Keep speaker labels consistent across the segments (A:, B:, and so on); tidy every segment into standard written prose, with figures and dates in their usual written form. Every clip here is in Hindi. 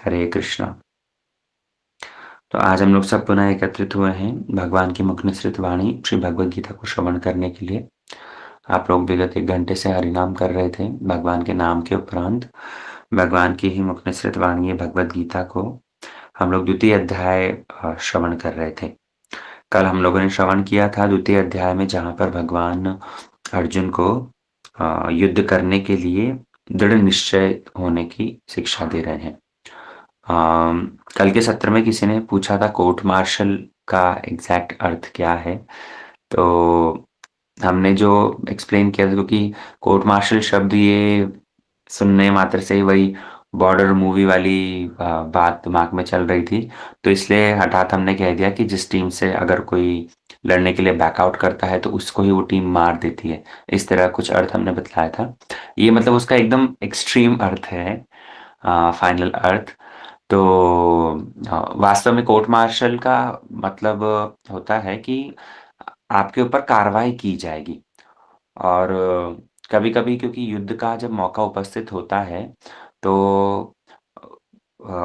A: हरे कृष्णा। तो आज हम लोग सब पुनः एकत्रित हुए हैं भगवान की मुख निसृत वाणी श्री भगवद गीता को श्रवण करने के लिए। आप लोग विगत 1 घंटे से हरिनाम कर रहे थे। भगवान के नाम के उपरांत भगवान की ही मुख निसृत वाणी भगवद गीता को हम लोग द्वितीय अध्याय श्रवण कर रहे थे। कल हम लोगों ने श्रवण किया था द्वितीय अध्याय में, जहाँ पर भगवान अर्जुन को युद्ध करने के लिए दृढ़ निश्चय होने की शिक्षा दे रहे हैं। कल के सत्र में किसी ने पूछा था कोर्ट मार्शल का एग्जैक्ट अर्थ क्या है। तो हमने जो एक्सप्लेन किया था, क्योंकि कोर्ट मार्शल शब्द ये सुनने मात्र से ही वही बॉर्डर मूवी वाली बात दिमाग में चल रही थी, तो इसलिए हठात हमने कह दिया कि जिस टीम से अगर कोई लड़ने के लिए बैकआउट करता है तो उसको ही वो टीम मार देती है। इस तरह कुछ अर्थ हमने बतलाया था। ये मतलब उसका एकदम एक्सट्रीम अर्थ है, फाइनल अर्थ। तो वास्तव में कोर्ट मार्शल का मतलब होता है कि आपके ऊपर कार्रवाई की जाएगी। और कभी कभी क्योंकि युद्ध का जब मौका उपस्थित होता है तो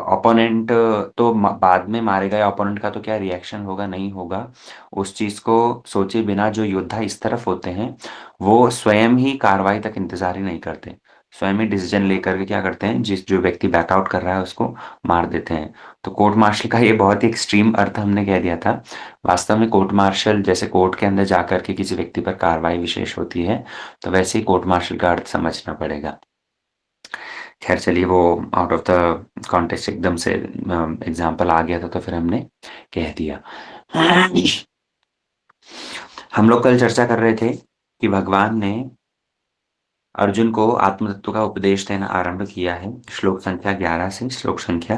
A: ओपोनेंट तो बाद में मारे गए ओपोनेंट का तो क्या रिएक्शन होगा नहीं होगा, उस चीज को सोचे बिना जो योद्धा इस तरफ होते हैं वो स्वयं ही कार्रवाई तक इंतजार ही नहीं करते। स्वयं ही डिसीजन लेकर के क्या करते हैं, जिस जो व्यक्ति बैकआउट कर रहा है उसको मार देते हैं। तो कोर्ट मार्शल का ये बहुत ही एक्सट्रीम अर्थ हमने कह दिया था। वास्तव में कोर्ट मार्शल जैसे कोर्ट के अंदर जाकर के किसी व्यक्ति पर कार्रवाई विशेष होती है, तो वैसे ही कोर्ट मार्शल का अर्थ समझना पड़ेगा। खैर चलिए, वो आउट ऑफ द कॉन्टेक्स्ट एकदम से एग्जाम्पल आ गया था तो फिर हमने कह दिया। हम लोग कल चर्चा कर रहे थे कि भगवान ने अर्जुन को आत्म तत्व का उपदेश देना आरंभ किया है। श्लोक संख्या 11 से श्लोक संख्या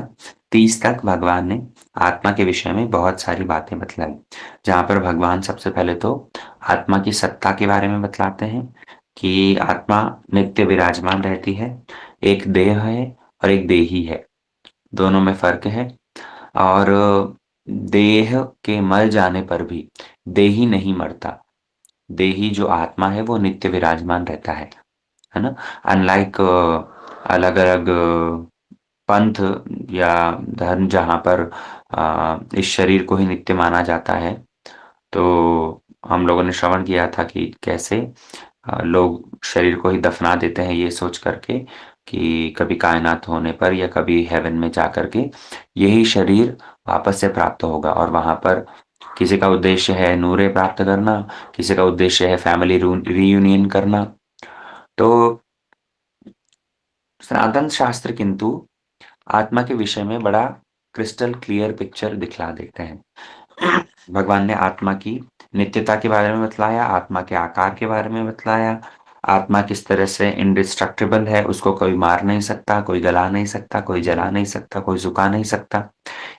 A: 30 तक भगवान ने आत्मा के विषय में बहुत सारी बातें बतलाई, जहाँ पर भगवान सबसे पहले तो आत्मा की सत्ता के बारे में बतलाते हैं कि आत्मा नित्य विराजमान रहती है, एक देह है और एक देही है, दोनों में फर्क है। और देह के मर जाने पर भी देही नहीं मरता, देही जो आत्मा है वो नित्य विराजमान रहता है ना। अनलाइक अलग अलग पंथ या धर्म जहाँ पर इस शरीर को ही नित्य माना जाता है, तो हम लोगों ने श्रवण किया था कि कैसे लोग शरीर को ही दफना देते हैं ये सोच करके कि कभी कायनात होने पर या कभी हेवन में जा करके यही शरीर वापस से प्राप्त होगा, और वहां पर किसी का उद्देश्य है नूरे प्राप्त करना, किसी का उद्देश्य है फैमिली रीयूनियन करना। तो सनातन शास्त्र किंतु आत्मा के विषय में बड़ा क्रिस्टल क्लियर पिक्चर दिखला देते हैं। भगवान ने आत्मा की नित्यता के बारे में बतलाया, आत्मा के आकार के बारे में बतलाया, आत्मा किस तरह से इंडिस्ट्रक्टिबल है, उसको कोई मार नहीं सकता, कोई गला नहीं सकता, कोई जला नहीं सकता, कोई झुका नहीं सकता।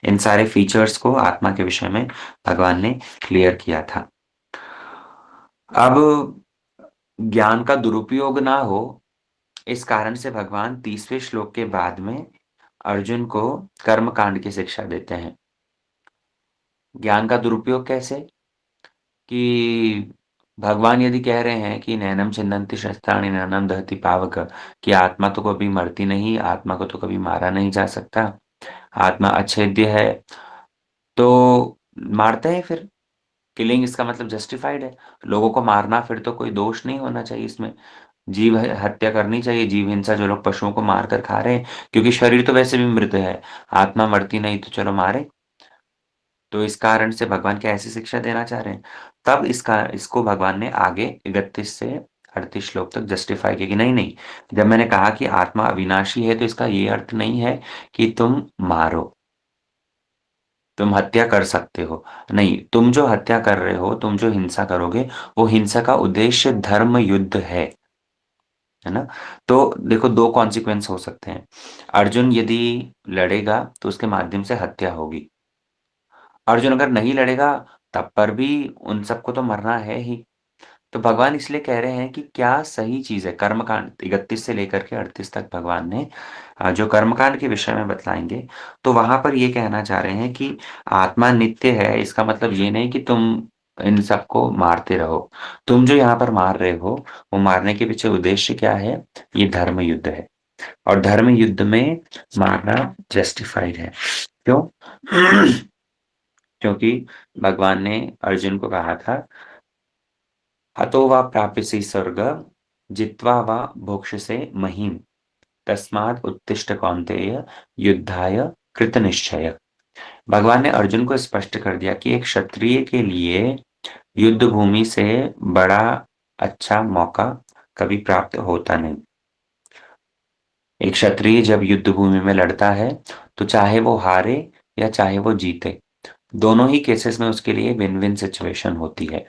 A: इन सारे फीचर्स को आत्मा के विषय में भगवान ने क्लियर किया था। अब ज्ञान का दुरुपयोग ना हो, इस कारण से भगवान 30वें श्लोक के बाद में अर्जुन को कर्म कांड की शिक्षा देते हैं। ज्ञान का दुरुपयोग कैसे? कि भगवान यदि कह रहे हैं कि नैनम छिन्दन्ति शस्त्राणि नैनम दहति पावक, कि आत्मा तो कभी मरती नहीं, आत्मा को तो कभी मारा नहीं जा सकता, आत्मा अछेद्य है, तो मारते हैं फिर। किलिंग इसका मतलब जस्टिफाइड है, लोगों को मारना फिर तो कोई दोष नहीं होना चाहिए इसमें। जीव हत्या करनी चाहिए, जीव हिंसा जो लोग पशुओं को मार कर खा रहे हैं, क्योंकि शरीर तो वैसे भी मृत है, आत्मा मरती नहीं तो चलो मारे। तो इस कारण से भगवान क्या ऐसी शिक्षा देना चाह रहे हैं? तब इसको भगवान ने आगे 31 से 38 श्लोक तक जस्टिफाई किया कि नहीं नहीं, जब मैंने कहा कि आत्मा अविनाशी है तो इसका ये अर्थ नहीं है कि तुम मारो, तुम हत्या कर सकते हो। नहीं, तुम जो हत्या कर रहे हो, तुम जो हिंसा करोगे, वो हिंसा का उद्देश्य धर्म युद्ध है ना। तो देखो, दो कॉन्सिक्वेंस हो सकते हैं। अर्जुन यदि लड़ेगा तो उसके माध्यम से हत्या होगी, अर्जुन अगर नहीं लड़ेगा तब पर भी उन सबको तो मरना है ही। तो भगवान इसलिए कह रहे हैं कि क्या सही चीज है। कर्मकांड 31 से लेकर के 38 तक भगवान ने जो कर्मकांड के विषय में बतलाएंगे, तो वहां पर ये कहना चाह रहे हैं कि आत्मा नित्य है। इसका मतलब ये नहीं कि तुम इन सबको मारते रहो, तुम जो यहाँ पर मार रहे हो वो मारने के पीछे उद्देश्य क्या है, ये धर्म युद्ध है। और धर्म युद्ध में मारना जस्टिफाइड है। क्यों? क्योंकि भगवान ने अर्जुन को कहा था, हतो वा प्राप्यसि स्वर्ग जित्वा वा भोक्ष्यसे महीम् तस्मात् उत्तिष्ठ कौन्तेय युद्धाय कृत निश्चय। भगवान ने अर्जुन को स्पष्ट कर दिया कि एक क्षत्रिय के लिए युद्ध भूमि से बड़ा अच्छा मौका कभी प्राप्त होता नहीं। एक क्षत्रिय जब युद्ध भूमि में लड़ता है तो चाहे वो हारे या चाहे वो जीते, दोनों ही केसेस में उसके लिए विन विन सिचुएशन होती है।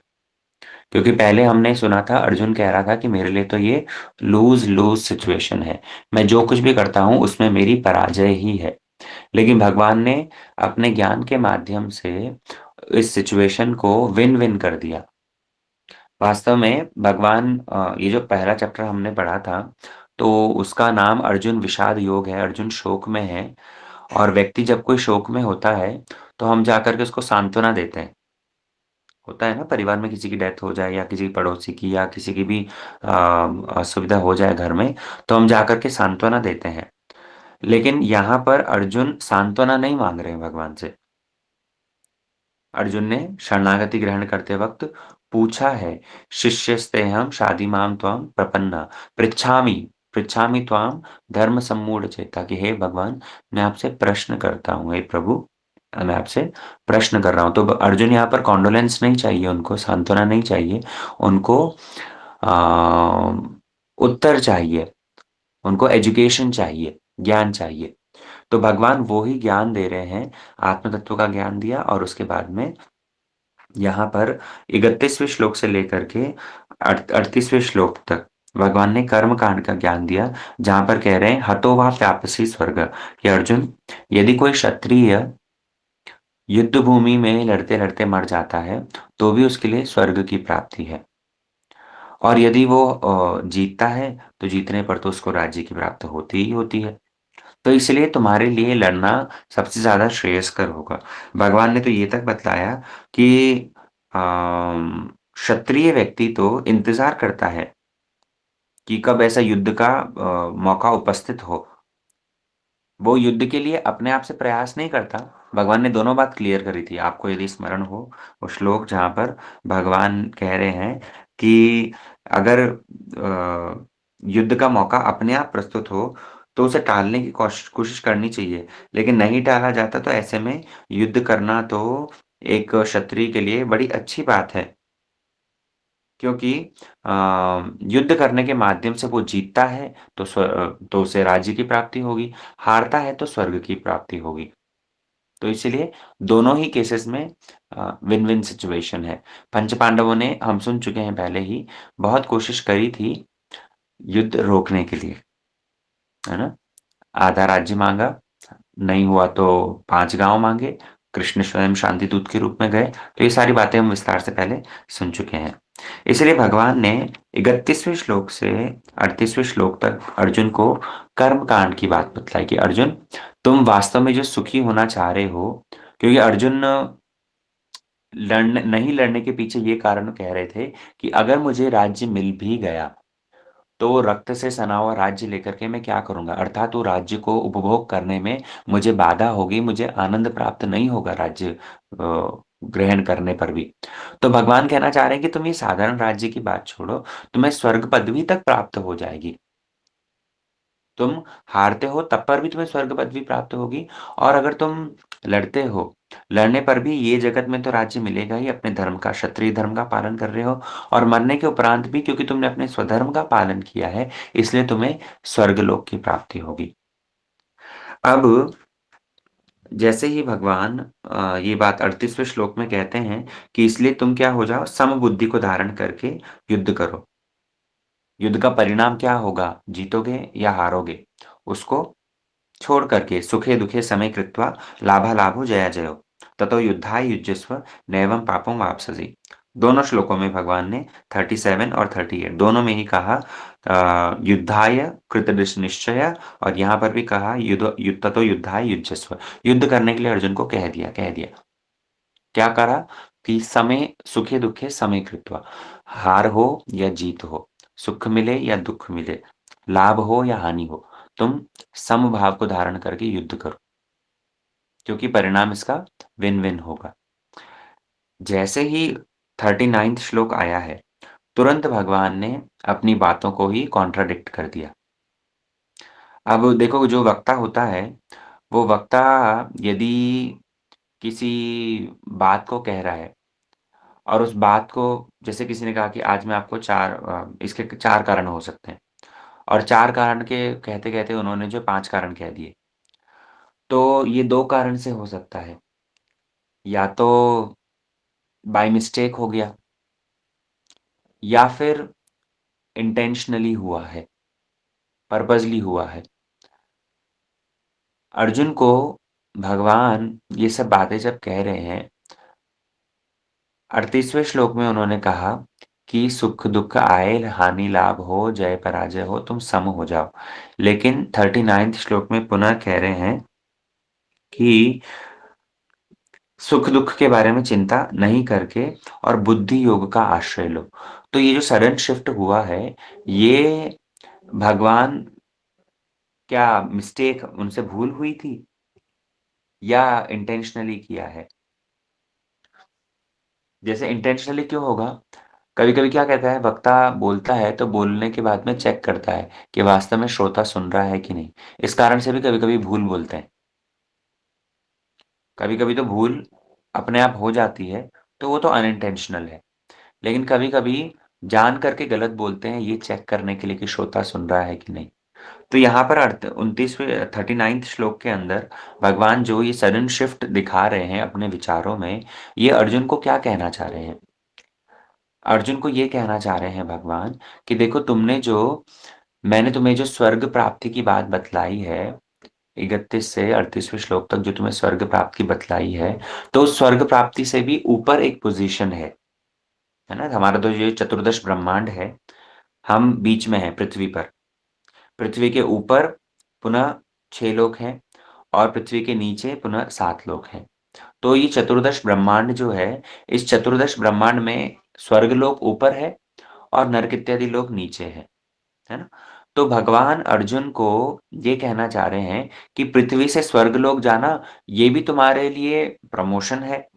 A: क्योंकि पहले हमने सुना था, अर्जुन कह रहा था कि मेरे लिए तो ये लूज लूज सिचुएशन है, मैं जो कुछ भी करता हूं उसमें मेरी पराजय ही है। लेकिन भगवान ने अपने ज्ञान के माध्यम से इस सिचुएशन को विन विन कर दिया। वास्तव में भगवान, ये जो पहला चैप्टर हमने पढ़ा था, तो उसका नाम अर्जुन विषाद योग है, अर्जुन शोक में है। और व्यक्ति जब कोई शोक में होता है तो हम जाकर के उसको सांत्वना देते हैं। होता है ना, परिवार में किसी की डेथ हो जाए या किसी पड़ोसी की या किसी की भी असुविधा हो जाए घर में, तो हम जाकर के सांत्वना देते हैं। लेकिन यहाँ पर अर्जुन सांत्वना नहीं मांग रहे हैं भगवान से। अर्जुन ने शरणागति ग्रहण करते वक्त पूछा है, शिष्यस्तेहम शादीमाम त्वाम प्रपन्ना पृच्छामि पृच्छामि त्वाम धर्म सम्मूढ़ चेता, कि हे भगवान, मैं आपसे प्रश्न करता हूँ, हे प्रभु, मैं आपसे प्रश्न कर रहा हूँ। तो अर्जुन यहाँ पर कॉन्डोलेंस नहीं चाहिए, उनको सांत्वना नहीं चाहिए, उनको आ, उत्तर चाहिए, उनको एजुकेशन चाहिए, ज्ञान चाहिए। तो भगवान वो ही ज्ञान दे रहे हैं, आत्म तत्व का ज्ञान दिया, और उसके बाद में यहाँ पर 31वें श्लोक से लेकर के 38वें श्लोक तक भगवान ने कर्म कांड का ज्ञान दिया, जहां पर कह रहे हैं हतो वा व्यापसी स्वर्ग, कि अर्जुन, यदि कोई क्षत्रिय युद्ध भूमि में लड़ते लड़ते मर जाता है तो भी उसके लिए स्वर्ग की प्राप्ति है। और यदि वो जीतता है तो जीतने पर तो उसको राज्य की प्राप्ति होती ही होती है। तो इसलिए तुम्हारे लिए लड़ना सबसे ज्यादा श्रेयस्कर होगा। भगवान ने तो ये तक बतलाया कि क्षत्रिय व्यक्ति तो इंतजार करता है कि कब ऐसा युद्ध का मौका उपस्थित हो। वो युद्ध के लिए अपने आप से प्रयास नहीं करता। भगवान ने दोनों बात क्लियर करी थी, आपको यदि स्मरण हो वो श्लोक जहाँ पर भगवान कह रहे हैं कि अगर युद्ध का मौका अपने आप प्रस्तुत हो तो उसे टालने की कोशिश कोशिश करनी चाहिए, लेकिन नहीं टाला जाता तो ऐसे में युद्ध करना तो एक क्षत्रिय के लिए बड़ी अच्छी बात है। क्योंकि अ, युद्ध करने के माध्यम से वो जीतता है तो तो उसे राज्य की प्राप्ति होगी, हारता है तो स्वर्ग की प्राप्ति होगी। तो इसीलिए दोनों ही केसेस में विन विन सिचुएशन है। पंच पांडवों ने, हम सुन चुके हैं पहले ही, बहुत कोशिश करी थी युद्ध रोकने के लिए, है ना? आधा राज्य मांगा, नहीं हुआ तो 5 गाँव माँगे, कृष्ण स्वयं शांति दूत के रूप में गए। तो ये सारी बातें हम विस्तार से पहले सुन चुके हैं। इसलिए भगवान ने 31वें श्लोक से 38वें श्लोक तक अर्जुन को कर्म कांड की बात बतलाई कि अर्जुन, तुम वास्तव में जो सुखी होना चाह रहे हो, क्योंकि अर्जुन लड़ने के पीछे ये कारण कह रहे थे कि अगर मुझे राज्य मिल भी गया तो रक्त से सना हुआ राज्य लेकर के मैं क्या करूंगा, अर्थात वो राज्य को उपभोग करने में मुझे बाधा होगी, मुझे आनंद प्राप्त नहीं होगा राज्य ग्रहण करने पर भी। तो भगवान कहना चाह रहे हैं कि तुम ये साधारण राज्य की बात छोड़ो, तुम्हें स्वर्ग पदवी तक प्राप्त हो जाएगी। तुम हारते हो तब पर भी तुम्हें स्वर्ग पदवी प्राप्त होगी, और अगर तुम लड़ते हो, लड़ने पर भी ये जगत में तो राज्य मिलेगा ही, अपने धर्म का, क्षत्रिय धर्म का पालन कर रहे हो, और मरने के उपरांत भी क्योंकि तुमने अपने स्वधर्म का पालन किया है, इसलिए तुम्हें स्वर्गलोक की प्राप्ति होगी। अब जैसे ही भगवान ये बात 38वें श्लोक में कहते हैं कि इसलिए तुम क्या हो जाओ, समबुद्धि को धारण करके युद्ध करो। युद्ध का परिणाम क्या होगा, जीतोगे या हारोगे, उसको छोड़ करके सुखे दुखे समय कृत्वा लाभालाभो जया जयो ततो युद्धाय युज्यस्व नैवं पापं वाप्स्यसि। दोनों श्लोकों में भगवान ने 37 और 38 दोनों में ही कहा युद्धाय कृतदृष निश्चय, और यहाँ पर भी कहा ततो युद्धाय युज्यस्व। युद्ध करने के लिए अर्जुन को कह दिया। क्या करा कि समय सुखे दुखे समय कृत्वा, हार हो या जीत हो, सुख मिले या दुख मिले, लाभ हो या हानि हो, तुम समभाव को धारण करके युद्ध करो, क्योंकि परिणाम इसका विन-विन होगा। जैसे ही 39th श्लोक आया है, तुरंत भगवान ने अपनी बातों को ही कॉन्ट्राडिक्ट कर दिया। अब देखो जो वक्ता होता है, वो वक्ता यदि किसी बात को कह रहा है और उस बात को जैसे किसी ने कहा कि आज मैं आपको इसके 4 कारण हो सकते हैं और 4 कारण के कहते-कहते उन्होंने जो 5 कारण कह दिए। तो ये 2 कारण से हो सकता है, या तो बाय मिस्टेक हो गया या फिर इंटेंशनली हुआ है, पर्पज़ली हुआ है। अर्जुन को भगवान ये सब बातें जब कह रहे हैं, 38वें श्लोक में उन्होंने कहा कि सुख-दुःख आए, हानि-लाभ हो, जय-पराजय हो, तुम सम हो जाओ। लेकिन 39th श्लोक में पुनः कह रहे हैं कि सुख-दुःख के बारे में चिंता नहीं करके और बुद्धि योग का आश्रय लो। तो ये जो सडन शिफ्ट हुआ है, ये भगवान क्या मिस्टेक उनसे भूल हुई थी या इंटेंशनली किया है? जैसे इंटेंशनली क्यों होगा? कभी-कभी क्या कहता है वक्ता बोलता है तो बोलने के बाद में चेक करता है कि वास्तव में श्रोता सुन रहा है कि नहीं। इस कारण से भी कभी-कभी भूल बोलते हैं। कभी-कभी तो भूल अपने आप हो जाती है, तो वो तो अनइंटेंशनल है। लेकिन कभी-कभी जान करके गलत बोलते हैं ये चेक करने के लिए कि श्रोता सुन रहा है कि नहीं। तो यहाँ पर 39th श्लोक के अंदर भगवान जो ये सडन शिफ्ट दिखा रहे हैं अपने विचारों में, ये अर्जुन को क्या कहना चाह रहे हैं? अर्जुन को ये कहना चाह रहे हैं भगवान कि देखो मैंने तुम्हें जो स्वर्ग प्राप्ति की बात बतलाई है, 31 से 38वें श्लोक तक जो तुम्हें स्वर्ग प्राप्ति की बतलाई है, तो उस स्वर्ग प्राप्ति से भी ऊपर एक पोज़ीशन है ना? हमारा तो ये चतुर्दश ब्रह्मांड है, हम बीच में हैं पृथ्वी पर। पृथ्वी के ऊपर पुनः 6 लोक हैं और पृथ्वी के नीचे पुनः 7 लोक हैं। तो ये चतुर्दश ब्रह्मांड जो है, इस चतुर्दश ब्रह्मांड में स्वर्गलोक ऊपर है और नर्क इत्यादि लोक नीचे है ना? तो भगवान अर्जुन को ये कहना चाह रहे हैं कि पृथ्वी से स्वर्गलोक जाना, ये भी तुम्हारे लिए प्रमोशन है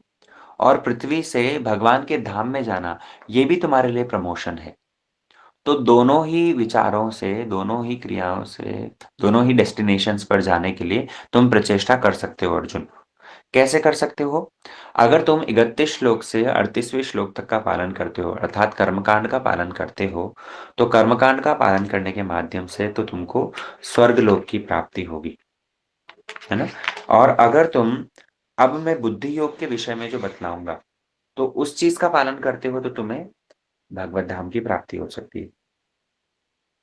A: और पृथ्वी से भगवान के धाम में जाना, ये भी तुम्हारे लिए प्रमोशन है। तो दोनों ही विचारों से, दोनों ही क्रियाओं से, दोनों ही डेस्टिनेशंस पर जाने के लिए तुम प्रचेष्टा कर सकते हो अर्जुन। कैसे कर सकते हो? अगर तुम 31 श्लोक से 38वें श्लोक तक का पालन करते हो, अर्थात कर्मकांड का पालन करते हो, तो कर्मकांड का पालन करने के माध्यम से तो तुमको स्वर्गलोक की प्राप्ति होगी, है ना? और अगर तुम अब मैं बुद्धि योग के विषय में जो बतलाऊँगा, तो उस चीज़ का पालन करते हो तो तुम्हें भगवत धाम की प्राप्ति हो सकती है।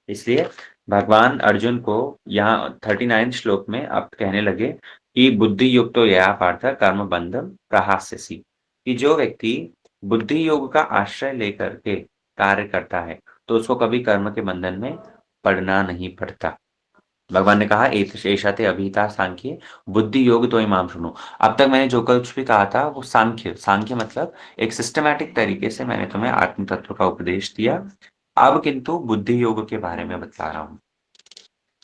A: इसलिए भगवान अर्जुन को यहाँ 39th श्लोक में अब कहने लगे कि बुद्धि युक्तो यया पार्थ कर्म बंधम प्रहास्यसि, कि जो व्यक्ति बुद्धि योग का आश्रय लेकर के कार्य करता है, तो उसको कभी कर्म के बंधन में पड़ना नहीं पड़ता। भगवान ने कहा एषा ते अभिहिता सांख्ये बुद्धि योग तो इमाम शृणु। अब तक मैंने जो कुछ भी कहा था वो सांख्य मतलब एक सिस्टमैटिक तरीके से मैंने तुम्हें आत्म तत्व का उपदेश दिया। अब किंतु बुद्धि योग के बारे में बतला रहा हूँ।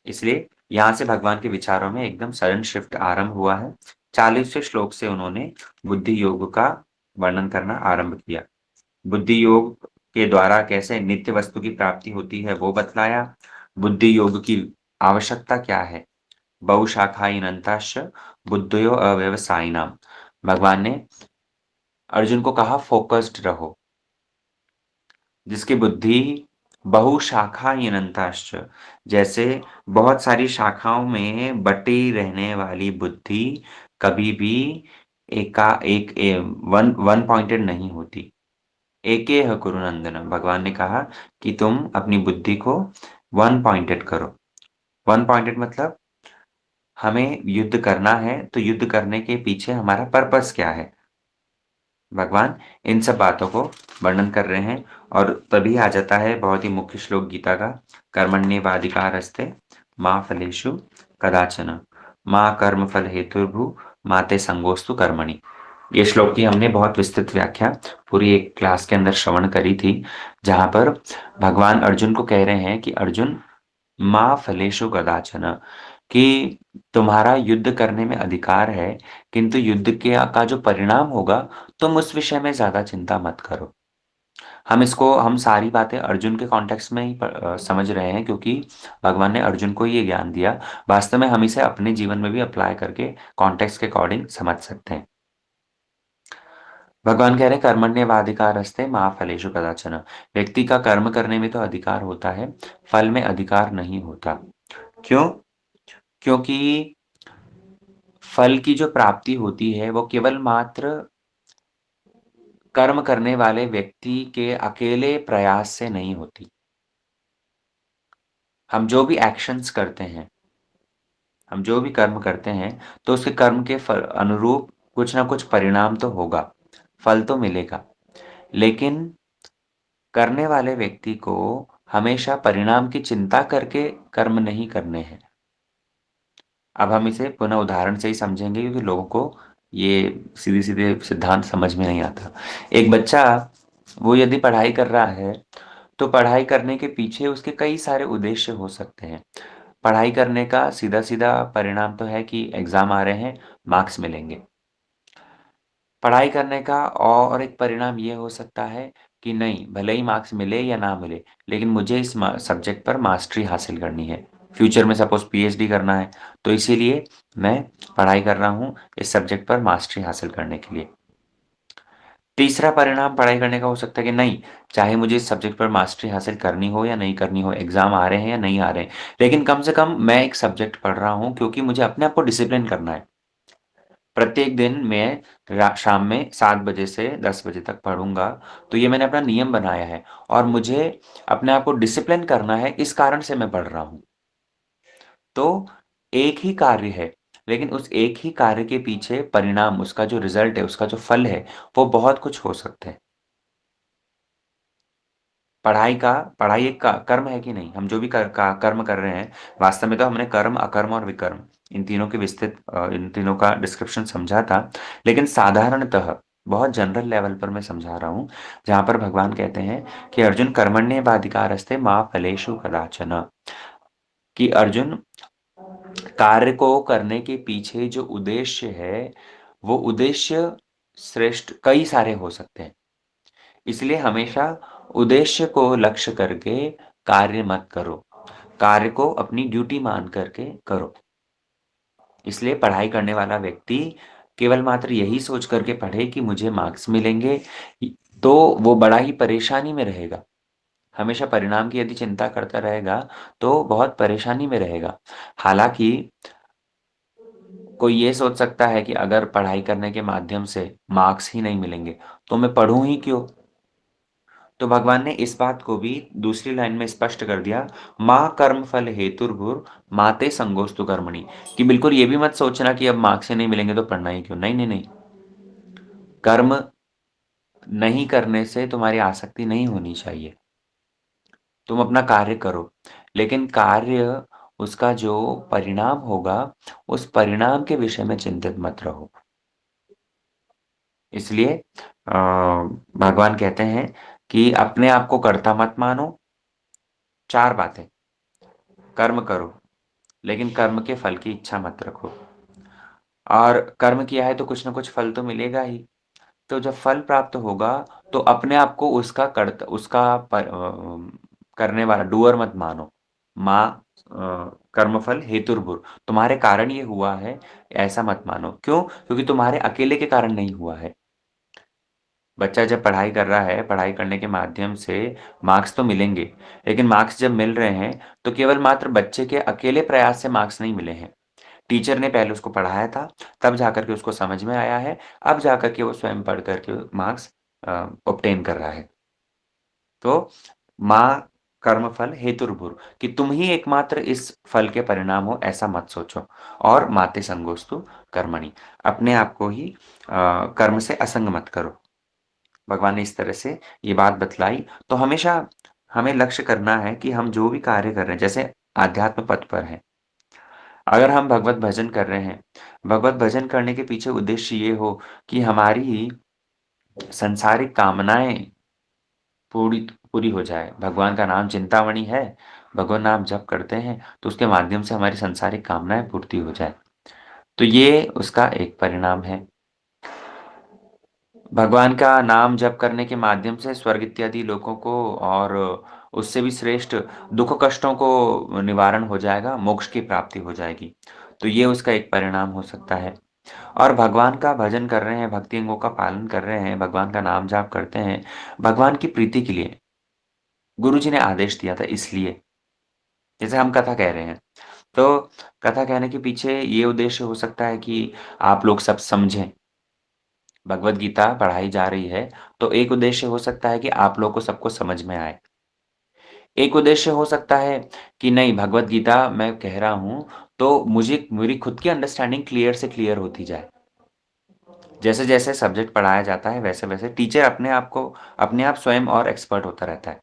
A: इसलिए यहाँ से भगवान के विचारों में एकदम सडन शिफ्ट आरंभ हुआ है। 40वें श्लोक से उन्होंने बुद्धि योग का वर्णन करना आरंभ किया। बुद्धि योग के द्वारा कैसे नित्य वस्तु की प्राप्ति होती है वो बतलाया। बुद्धि योग की आवश्यकता क्या है? बहुशाखाइनन्ताश्च बुद्धयो अव्यवसायिनाम्। भगवान ने अर्जुन को कहा फोकस्ड रहो, जिसकी बुद्धि बहुशाखाइनन्ताश्च, जैसे बहुत सारी शाखाओं में बटी रहने वाली बुद्धि कभी भी एका एक ए वन वन पॉइंटेड नहीं होती। एकेह कुरु नंदन, भगवान ने कहा कि तुम अपनी बुद्धि को वन पॉइंटेड करो। वन पॉइंटेड मतलब हमें युद्ध करना है, तो युद्ध करने के पीछे हमारा पर्पस क्या है? भगवान इन सब बातों को वर्णन कर रहे हैं और तभी आ जाता है बहुत ही मुख्य श्लोक गीता का, कर्मण्येवाधिकारस्ते मा फलेषु कदाचन मा कर्मफल हेतुर्भुः मा ते संगोऽस्तु कर्मणि। ये श्लोक की हमने बहुत विस्तृत व्याख्या पूरी एक क्लास के अंदर श्रवण करी थी, जहाँ पर भगवान अर्जुन को कह रहे हैं कि अर्जुन मा फलेषु कदाचन, कि तुम्हारा युद्ध करने में अधिकार है, किंतु युद्ध के का जो परिणाम होगा, तुम उस विषय में ज़्यादा चिंता मत करो। हम सारी बातें अर्जुन के कॉन्टेक्स्ट में ही समझ रहे हैं, क्योंकि भगवान ने अर्जुन को ये ज्ञान दिया। वास्तव में हम इसे अपने जीवन में भी अप्लाई करके कॉन्टेक्स्ट के अकॉर्डिंग समझ सकते हैं। भगवान कह रहे हैं कर्मण्येवाधिकारस्ते मा फलेषु कदाचन। व्यक्ति का कर्म करने में तो अधिकार होता है, फल में अधिकार नहीं होता। क्यों? क्योंकि फल की जो प्राप्ति होती है वो केवल मात्र कर्म करने वाले व्यक्ति के अकेले प्रयास से नहीं होती। हम जो भी एक्शंस करते हैं, हम जो भी कर्म करते हैं, तो उसके कर्म के फल अनुरूप कुछ ना कुछ परिणाम तो होगा, फल तो मिलेगा। लेकिन करने वाले व्यक्ति को हमेशा परिणाम की चिंता करके कर्म नहीं करने हैं। अब हम इसे पुनः उदाहरण से ही समझेंगे, क्योंकि लोगों को ये सीधे-सीधे सिद्धांत समझ में नहीं आता। एक बच्चा, वो यदि पढ़ाई कर रहा है, तो पढ़ाई करने के पीछे उसके कई सारे उद्देश्य हो सकते हैं। पढ़ाई करने का सीधा-सीधा परिणाम तो है कि एग्ज़ाम आ रहे हैं, मार्क्स मिलेंगे। पढ़ाई करने का और एक परिणाम ये हो सकता है कि नहीं, भले ही मार्क्स मिले या ना मिले, लेकिन मुझे इस सब्जेक्ट पर मास्टरी हासिल करनी है। फ्यूचर में सपोज़ पीएचडी करना है, तो इसीलिए मैं पढ़ाई कर रहा हूँ इस सब्जेक्ट पर मास्टरी हासिल करने के लिए। तीसरा परिणाम पढ़ाई करने का हो सकता है कि नहीं, चाहे मुझे इस सब्जेक्ट पर मास्टरी हासिल करनी हो या नहीं करनी हो, एग्ज़ाम आ रहे हैं या नहीं आ रहे हैं, लेकिन कम से कम मैं एक सब्जेक्ट पढ़ रहा हूँ, क्योंकि मुझे अपने आप को डिसिप्लिन करना है। प्रत्येक दिन मैं शाम में 7 बजे से 10 बजे तक पढ़ूँगा, तो ये मैंने अपना नियम बनाया है और मुझे अपने आप को डिसिप्लिन करना है, इस कारण से मैं पढ़ रहा हूँ। तो एक ही कार्य है, लेकिन उस एक ही कार्य के पीछे परिणाम, उसका जो रिज़ल्ट है, उसका जो फल है, वो बहुत कुछ हो सकते हैं। पढ़ाई एक कर्म है कि नहीं? हम जो भी कर्म कर रहे हैं, वास्तव में तो हमने कर्म, अकर्म और विकर्म, इन तीनों का डिस्क्रिप्शन समझा था। लेकिन साधारणतः बहुत जनरल लेवल पर मैं समझा रहा हूँ, जहाँ पर भगवान कहते हैं कि अर्जुन कर्मण्येवाधिकारस्ते मा फलेषु कदाचन, कि अर्जुन, कार्य को करने के पीछे जो उद्देश्य है, वो उद्देश्य श्रेष्ठ कई सारे हो सकते हैं। इसलिए हमेशा उद्देश्य को लक्ष्य करके कार्य मत करो। कार्य को अपनी ड्यूटी मान करके करो। इसलिए पढ़ाई करने वाला व्यक्ति केवल मात्र यही सोच करके पढ़े कि मुझे मार्क्स मिलेंगे, तो वो बड़ा ही परेशानी में रहेगा। हमेशा परिणाम की यदि चिंता करता रहेगा, तो बहुत परेशानी में रहेगा। हालाँकि कोई ये सोच सकता है कि अगर पढ़ाई करने के माध्यम से मार्क्स ही नहीं मिलेंगे, तो मैं पढ़ूँ ही क्यों? तो भगवान ने इस बात को भी दूसरी लाइन में स्पष्ट कर दिया, माँ कर्मफल हेतुर्भुर माते संगोस्तु कर्मणि, कि बिल्कुल ये भी मत सोचना कि अब मार्क्स ही नहीं मिलेंगे तो पढ़ना ही क्यों? नहीं, नहीं, नहीं। कर्म नहीं करने से तुम्हारी आसक्ति नहीं होनी चाहिए। तुम अपना कार्य करो, लेकिन कार्य, उसका जो परिणाम होगा, उस परिणाम के विषय में चिंतित मत रहो। इसलिए भगवान कहते हैं कि अपने आप को कर्ता मत मानो। 4 बातें, कर्म करो, लेकिन कर्म के फल की इच्छा मत रखो। और कर्म किया है तो कुछ न कुछ फल तो मिलेगा ही। तो जब फल प्राप्त होगा, तो अपने आप को करने वाला डूअर मत मानो। माँ कर्मफल हेतुर्भुर, तुम्हारे कारण ये हुआ है, ऐसा मत मानो। क्यों? क्योंकि तुम्हारे अकेले के कारण नहीं हुआ है। बच्चा जब पढ़ाई कर रहा है, पढ़ाई करने के माध्यम से मार्क्स तो मिलेंगे, लेकिन मार्क्स जब मिल रहे हैं, तो केवल मात्र बच्चे के अकेले प्रयास से मार्क्स नहीं मिले हैं। टीचर ने पहले उसको पढ़ाया था, तब जाकर के उसको समझ में आया है, अब जाकर के वो स्वयं पढ़ कर के मार्क्स ऑब्टेन कर रहा है। तो माँ कर्मफल हेतुर्भुर, कि तुम ही एकमात्र इस फल के परिणाम हो, ऐसा मत सोचो। और माते संगोस्तु कर्मणि, अपने आप को ही कर्म से असंग मत करो। भगवान ने इस तरह से ये बात बतलाई, तो हमेशा हमें लक्ष्य करना है कि हम जो भी कार्य कर रहे हैं, जैसे आध्यात्म पथ पर हैं, अगर हम भगवत भजन कर रहे हैं, भगवत भजन करने के पीछे उद्देश्य ये हो कि हमारी सांसारिक कामनाएँ पूरी पूरी हो जाए। भगवान का नाम चिंतामणि है, भगवान नाम जप करते हैं, तो उसके माध्यम से हमारी सांसारिक कामनाएँ पूर्ति हो जाए। तो ये उसका एक परिणाम है। भगवान का नाम जप करने के माध्यम से स्वर्ग इत्यादि लोकों को और उससे भी श्रेष्ठ दुख कष्टों को निवारण हो जाएगा, मोक्ष की प्राप्ति हो जाएगी। तो ये उसका एक परिणाम हो सकता है। और भगवान का भजन कर रहे हैं, भक्ति अंगों का पालन कर रहे हैं, भगवान का नाम जाप करते हैं, भगवान की प्रीति के लिए। गुरुजी ने आदेश दिया था इसलिए, जैसे हम कथा कह रहे हैं, तो कथा कहने के पीछे ये उद्देश्य हो सकता है कि आप लोग सब समझें। भगवद गीता पढ़ाई जा रही है, तो एक उद्देश्य हो सकता है कि आप लोगों को सबको समझ में आए। एक उद्देश्य हो सकता है कि नहीं भगवद गीता मैं कह रहा हूँ, तो मुझे मेरी खुद की अंडरस्टैंडिंग क्लियर से क्लियर होती जाए। जैसे-जैसे सब्जेक्ट पढ़ाया जाता है, वैसे-वैसे टीचर अपने आप स्वयं और एक्सपर्ट होता रहता है।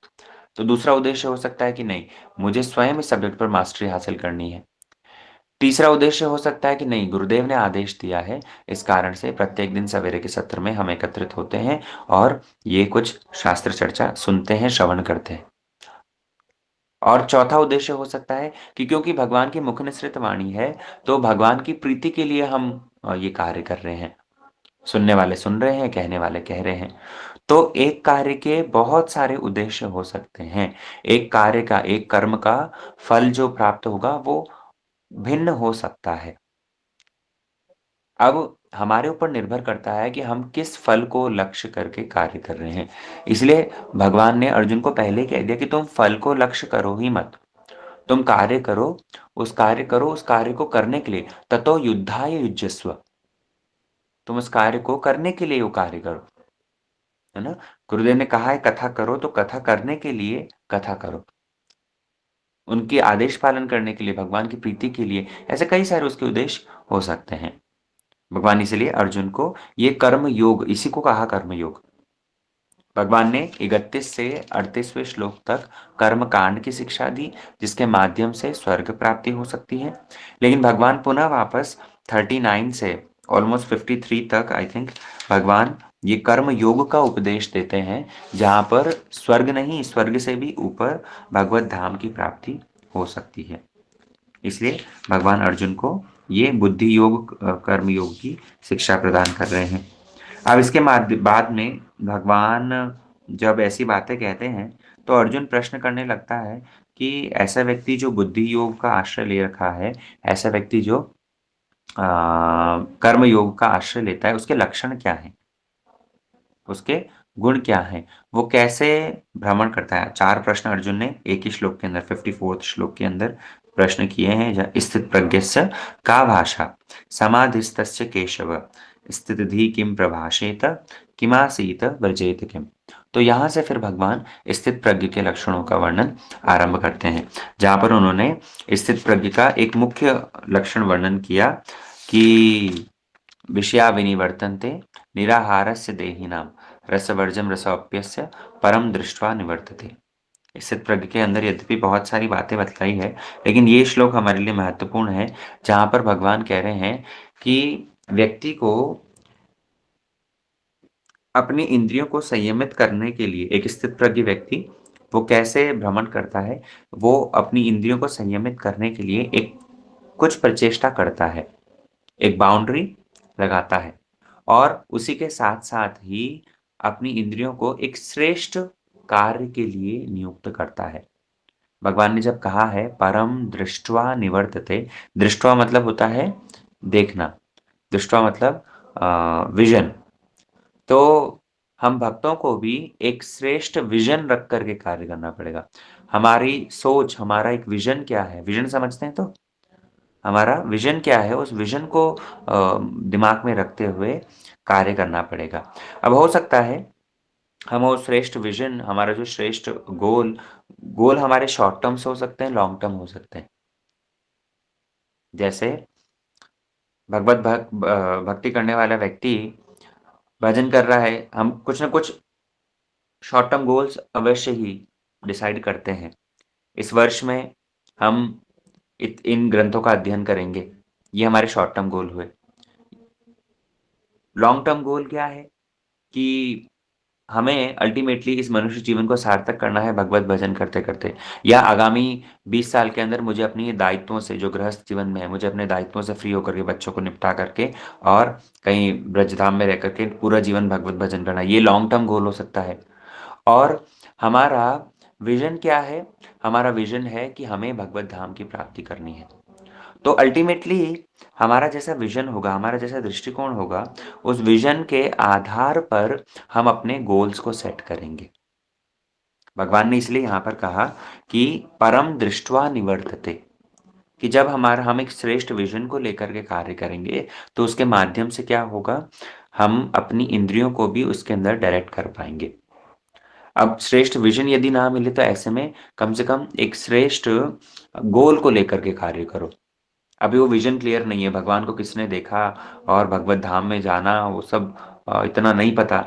A: तो दूसरा उद्देश्य हो सकता है कि नहीं, मुझे स्वयं इस सब्जेक्ट पर मास्टरी हासिल करनी है। तीसरा उद्देश्य हो सकता है कि नहीं, गुरुदेव ने आदेश दिया है, इस कारण से प्रत्येक दिन सवेरे के सत्र में हम एकत्रित होते हैं और ये कुछ शास्त्र चर्चा सुनते हैं, श्रवण करते हैं। और चौथा उद्देश्य हो सकता है कि क्योंकि भगवान की मुख निसृत वाणी है, तो भगवान की प्रीति के लिए हम ये कार्य कर रहे हैं। सुनने वाले सुन रहे हैं, कहने वाले कह रहे हैं। तो एक कार्य के बहुत सारे उद्देश्य हो सकते हैं। एक कार्य का, एक कर्म का फल जो प्राप्त होगा, वो भिन्न हो सकता है। अब हमारे ऊपर निर्भर करता है कि हम किस फल को लक्ष्य करके कार्य कर रहे हैं। इसलिए भगवान ने अर्जुन को पहले ही कह दिया कि तुम फल को लक्ष्य करो ही मत। तुम कार्य करो, उस कार्य को करने के लिए ततो युद्धाय युज्यस्व। तुम उस कार्य को करने के लिए वो कार्य करो, है ना? गुरुदेव ने कहा है कथा करो, तो कथा करने के लिए कथा करो। उनके आदेश पालन करने के लिए, भगवान की प्रीति के लिए, ऐसे कई सारे उसके उद्देश्य हो सकते हैं। भगवान इसीलिए अर्जुन को ये कर्म योग, इसी को कहा कर्म योग। भगवान ने 31 से 38वें श्लोक तक कर्म कांड की शिक्षा दी, जिसके माध्यम से स्वर्ग प्राप्ति हो सकती है। लेकिन भगवान पुनः वापस 39 से ऑलमोस्ट 53 तक आई थिंक भगवान ये कर्म योग का उपदेश देते हैं, जहाँ पर स्वर्ग नहीं, स्वर्ग से भी ऊपर भगवत धाम की प्राप्ति हो सकती है। इसलिए भगवान अर्जुन को ये बुद्धि योग, कर्म योग की शिक्षा प्रदान कर रहे हैं। अब इसके बाद में भगवान जब ऐसी बातें कहते हैं, तो अर्जुन प्रश्न करने लगता है कि ऐसा व्यक्ति जो बुद्धि योग का आश्रय ले रखा है, ऐसा व्यक्ति जो कर्म योग का आश्रय लेता है, उसके लक्षण क्या हैं? उसके गुण क्या हैं? वो कैसे भ्रमण करता है? 4 प्रश्न अर्जुन ने एक ही श्लोक के अंदर 54th श्लोक के अंदर प्रश्न किए हैं। स्थित प्रज्ञस्य का भाषा समाधिस्तस्य केशव स्थितधि किम प्रभाषेत किमासीत व्रजेत किम। तो यहाँ से फिर भगवान स्थित प्रज्ञ के लक्षणों का वर्णन आरंभ करते हैं, जहाँ पर उन्होंने स्थित प्रज्ञ का एक मुख्य लक्षण वर्णन किया कि विषया विनिवर्तन्ते निराहारस्य देहिनां रसवर्जं रसोऽप्यस्य परम दृष्ट्वा निवर्तते। स्थित प्रज्ञ के अंदर यद्यपि बहुत सारी बातें बतलाई है, लेकिन ये श्लोक हमारे लिए महत्वपूर्ण है, जहाँ पर भगवान कह रहे हैं कि व्यक्ति को अपनी इंद्रियों को संयमित करने के लिए, एक स्थित प्रज्ञ व्यक्ति वो कैसे भ्रमण करता है, वो अपनी इंद्रियों को संयमित करने के लिए एक कुछ प्रचेष्टा करता है, एक बाउंड्री लगाता है और उसी के साथ-साथ ही अपनी इंद्रियों को एक श्रेष्ठ कार्य के लिए नियुक्त करता है। भगवान ने जब कहा है परम दृष्ट्वा निवर्तते, दृष्ट्वा मतलब होता है देखना, दृष्ट्वा मतलब विज़न। तो हम भक्तों को भी एक श्रेष्ठ विज़न रख कर के कार्य करना पड़ेगा। हमारी सोच, हमारा एक विज़न क्या है? विज़न समझते हैं तो? हमारा विज़न क्या है, उस विज़न को दिमाग में रखते हुए कार्य करना पड़ेगा। अब हो सकता है हम वो श्रेष्ठ विज़न, हमारा जो श्रेष्ठ गोल गोल हमारे शॉर्ट टर्म्स हो सकते हैं, लॉन्ग टर्म हो सकते हैं। जैसे भक्ति करने वाला व्यक्ति भजन कर रहा है, हम कुछ न कुछ शॉर्ट टर्म गोल्स अवश्य ही डिसाइड करते हैं। इस वर्ष में हम इन ग्रंथों का अध्ययन करेंगे, ये हमारे शॉर्ट टर्म गोल हुए। लॉन्ग टर्म गोल क्या है कि हमें अल्टीमेटली इस मनुष्य जीवन को सार्थक करना है भगवत भजन करते-करते, या आगामी 20 साल के अंदर मुझे अपनी दायित्वों से, जो गृहस्थ जीवन में है, मुझे अपने दायित्वों से फ्री होकर के बच्चों को निपटा करके और कहीं ब्रजधाम में रह कर के पूरा जीवन भगवत भजन करना। ये लॉन्ग टर्म गोल हो सकता है। और हमारा विज़न क्या है? हमारा विज़न है कि हमें भगवत धाम की प्राप्ति करनी है। तो अल्टीमेटली हमारा जैसा विज़न होगा, हमारा जैसा दृष्टिकोण होगा, उस विज़न के आधार पर हम अपने गोल्स को सेट करेंगे। भगवान ने इसलिए यहाँ पर कहा कि परम दृष्ट्वा निवर्तते, कि जब हमारा हम एक श्रेष्ठ विज़न को लेकर के कार्य करेंगे, तो उसके माध्यम से क्या होगा, हम अपनी इंद्रियों को भी उसके अंदर डायरेक्ट कर पाएँगे। अब श्रेष्ठ विज़न यदि ना मिले तो ऐसे में कम से कम एक श्रेष्ठ गोल को लेकर के कार्य करो। अभी वो विज़न क्लियर नहीं है, भगवान को किसने देखा और भगवत धाम में जाना वो सब इतना नहीं पता।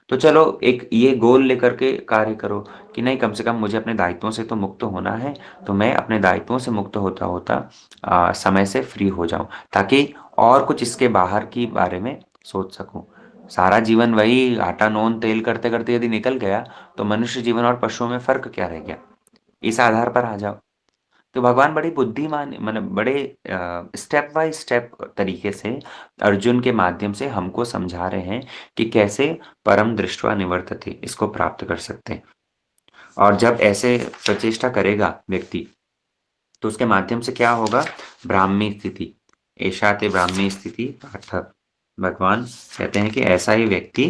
A: तो चलो एक ये गोल लेकर के कार्य करो कि नहीं, कम से कम मुझे अपने दायित्वों से तो मुक्त होना है, तो मैं अपने दायित्वों से मुक्त होता-होता समय से फ्री हो जाऊँ, ताकि और कुछ इसके बाहर की बारे में सोच सकूँ। सारा जीवन वही आटा, नून, तेल करते-करते यदि निकल गया, तो मनुष्य जीवन और पशुओं में फ़र्क क्या रह गया? इस आधार पर आ जाओ। तो भगवान बड़ी बुद्धिमान, मतलब बड़े स्टेप बाय स्टेप तरीके से अर्जुन के माध्यम से हमको समझा रहे हैं कि कैसे परम दृष्ट्वा निवर्तते इसको प्राप्त कर सकते हैं। और जब ऐसे प्रचेष्टा करेगा व्यक्ति, तो उसके माध्यम से क्या होगा, ब्राह्मी स्थिति, एषा ते ब्राह्मी स्थिति पार्थ। भगवान कहते हैं कि ऐसा ही व्यक्ति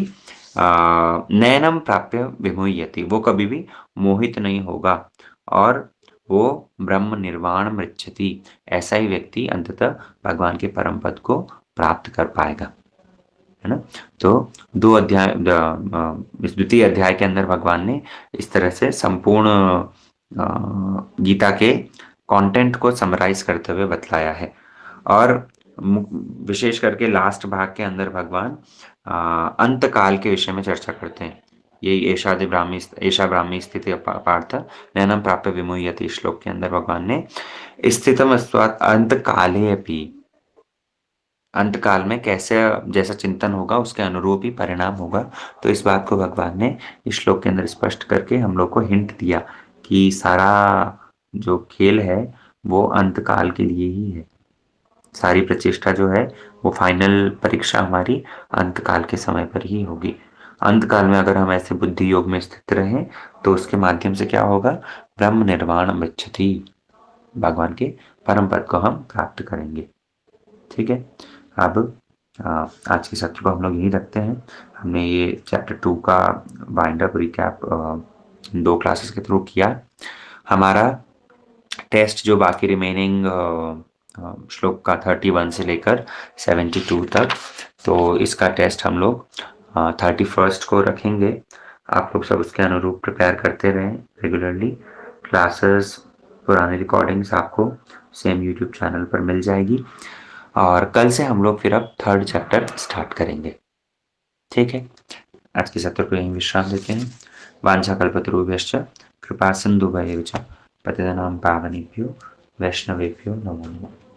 A: नैनम प्राप्य विमुह्यति, वो कभी भी मोहित नहीं होगा और वो ब्रह्म निर्वाण मृच्छति, ऐसा ही व्यक्ति अंततः भगवान के परम पद को प्राप्त कर पाएगा, है ना? तो 2 अध्याय इस द्वितीय अध्याय के अंदर भगवान ने इस तरह से संपूर्ण गीता के कंटेंट को समराइज़ करते हुए बतलाया है। और मु विशेष करके लास्ट भाग के अंदर भगवान अंत काल के विषय में चर्चा करते हैं। यही एषा ब्राह्मी स्थितिः पार्थ नैनं प्राप्य विमुह्यति श्लोक के अंदर भगवान ने स्थितमस्त्वात् अंत काले अपि, अंत काल में कैसे जैसा चिंतन होगा उसके अनुरूप ही परिणाम होगा। तो इस बात को भगवान ने इस श्लोक के अंदर स्पष्ट करके हम लोग को हिंट दिया कि सारा जो खेल है वो अंत काल के लिए ही है। सारी प्रचेष्टा जो है वो फाइनल परीक्षा हमारी अंत काल के समय पर ही होगी। अंत काल में अगर हम ऐसे बुद्धि योग में स्थित रहें तो उसके माध्यम से क्या होगा, ब्रह्म निर्वाण मृच्छति, भगवान के परम पद को हम प्राप्त करेंगे। ठीक है, अब आज के सत्र को हम लोग यहीं रखते हैं। हमने ये चैप्टर 2 का वाइंड अप रिकैप 2 क्लासेस के थ्रू किया। हमारा टेस्ट जो बाकी रिमेनिंग श्लोक का 31 से लेकर 72 तक, तो इसका टेस्ट हम लोग 31st को रखेंगे। आप लोग सब उसके अनुरूप प्रिपेयर करते रहें रेगुलरली। क्लासेस, पुरानी रिकॉर्डिंग्स आपको सेम यूट्यूब चैनल पर मिल जाएगी और कल से हम लोग फिर अब 3rd चैप्टर स्टार्ट करेंगे। ठीक है, आज के सत्र को यहीं विश्राम देते हैं। वाञ्छाकल्पतरुभ्यश्च कृपा सिन्धुभ्येव च पतितानां पावनेभ्यो वैष्णवेभ्यो नमो नमः।